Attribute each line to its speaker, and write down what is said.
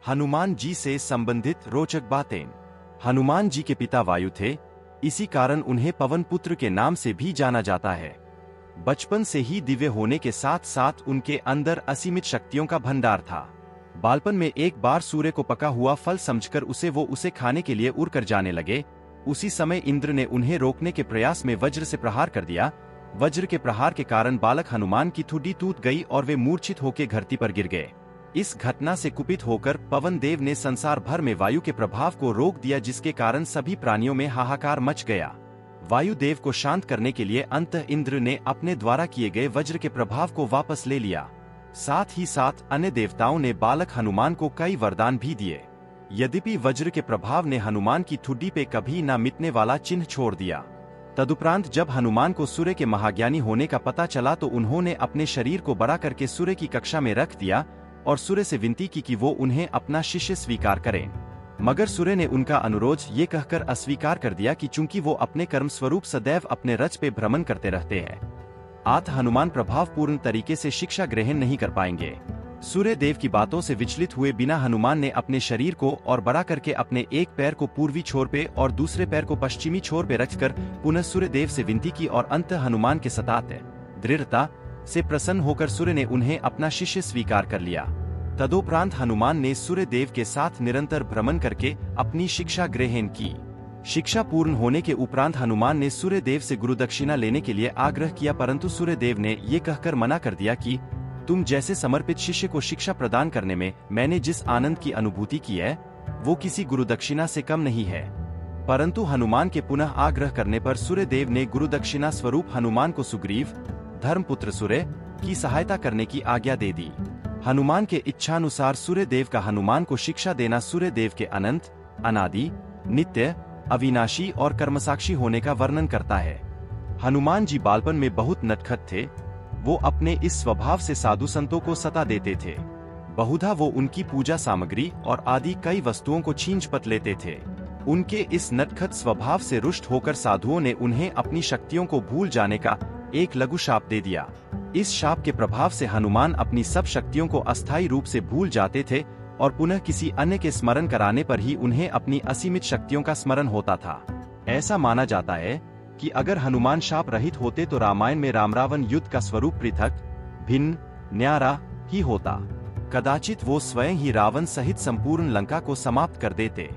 Speaker 1: हनुमान जी से संबंधित रोचक बातें। हनुमान जी के पिता वायु थे, इसी कारण उन्हें पवन पुत्र के नाम से भी जाना जाता है। बचपन से ही दिव्य होने के साथ साथ उनके अंदर असीमित शक्तियों का भंडार था। बालपन में एक बार सूर्य को पका हुआ फल समझकर उसे खाने के लिए उड़कर जाने लगे। उसी समय इंद्र ने उन्हें रोकने के प्रयास में वज्र से प्रहार कर दिया। वज्र के प्रहार के कारण बालक हनुमान की ठुड्डी टूट गई और वे मूर्छित होकर धरती पर गिर गए। इस घटना से कुपित होकर पवन देव ने संसार भर में वायु के प्रभाव को रोक दिया, जिसके कारण सभी प्राणियों में हाहाकार मच गया। वायुदेव को शांत करने के लिए अंततः इंद्र ने अपने द्वारा किए गए वज्र के प्रभाव को वापस ले लिया। साथ ही साथ अन्य देवताओं ने बालक हनुमान को कई वरदान भी दिए। यद्यपि वज्र के प्रभाव ने हनुमान की ठुड्डी पे कभी न मिटने वाला चिन्ह छोड़ दिया। तदुपरांत जब हनुमान को सूर्य के महाज्ञानी होने का पता चला तो उन्होंने अपने शरीर को बड़ा करके सूर्य की कक्षा में रख दिया और सूर्य से विनती की कि वो उन्हें अपना शिष्य स्वीकार करें। मगर सूर्य ने उनका अनुरोध ये कहकर अस्वीकार कर दिया कि चूंकि वो अपने कर्म स्वरूप सदैव अपने रथ पे भ्रमण करते रहते हैं, अतः हनुमान प्रभावपूर्ण तरीके से शिक्षा ग्रहण नहीं कर पाएंगे। सूर्य देव की बातों से विचलित हुए बिना हनुमान ने अपने शरीर को और बड़ा करके अपने एक पैर को पूर्वी छोर पे और दूसरे पैर को पश्चिमी छोर पे रखकर पुनः सूर्य देव से विनती की और अंत हनुमान के सताते दृढ़ता से प्रसन्न होकर सूर्य ने उन्हें अपना शिष्य स्वीकार कर लिया। तदोपरांत हनुमान ने सूर्य देव के साथ निरंतर भ्रमण करके अपनी शिक्षा ग्रहण की। शिक्षा पूर्ण होने के उपरांत हनुमान ने सूर्य देव से गुरुदक्षिणा लेने के लिए आग्रह किया, परंतु सूर्य देव ने ये कहकर मना कर दिया कि तुम जैसे समर्पित शिष्य को शिक्षा प्रदान करने में मैंने जिस आनंद की अनुभूति की है वो किसी गुरुदक्षिणा से कम नहीं है। परंतु हनुमान के पुनः आग्रह करने पर सूर्य देव ने गुरुदक्षिणा स्वरूप हनुमान को सुग्रीव धर्मपुत्र सूर्य की सहायता करने की आज्ञा दे दी। हनुमान के इच्छानुसार सूर्य देव का हनुमान को शिक्षा देना सूर्य देव के अनंत, अनादि, नित्य, अविनाशी और कर्मसाक्षी होने का वर्णन करता है। हनुमान जी बालपन में बहुत नटखट थे। वो अपने इस स्वभाव से साधु संतों को सता देते थे। बहुधा वो उनकी पूजा सामग्री और आदि कई वस्तुओं को छीन-झपट लेते थे। उनके इस नटखट स्वभाव से रुष्ट होकर साधुओं ने उन्हें अपनी शक्तियों को भूल जाने का एक लघु शाप दे दिया। इस शाप के प्रभाव से हनुमान अपनी सब शक्तियों को अस्थायी रूप से भूल जाते थे और पुनः किसी अन्य के स्मरण कराने पर ही उन्हें अपनी असीमित शक्तियों का स्मरण होता था। ऐसा माना जाता है कि अगर हनुमान शाप रहित होते तो रामायण में राम रावण युद्ध का स्वरूप पृथक, भिन्न, न्यारा ही होता। कदाचित वो स्वयं ही रावण सहित संपूर्ण लंका को समाप्त कर देते।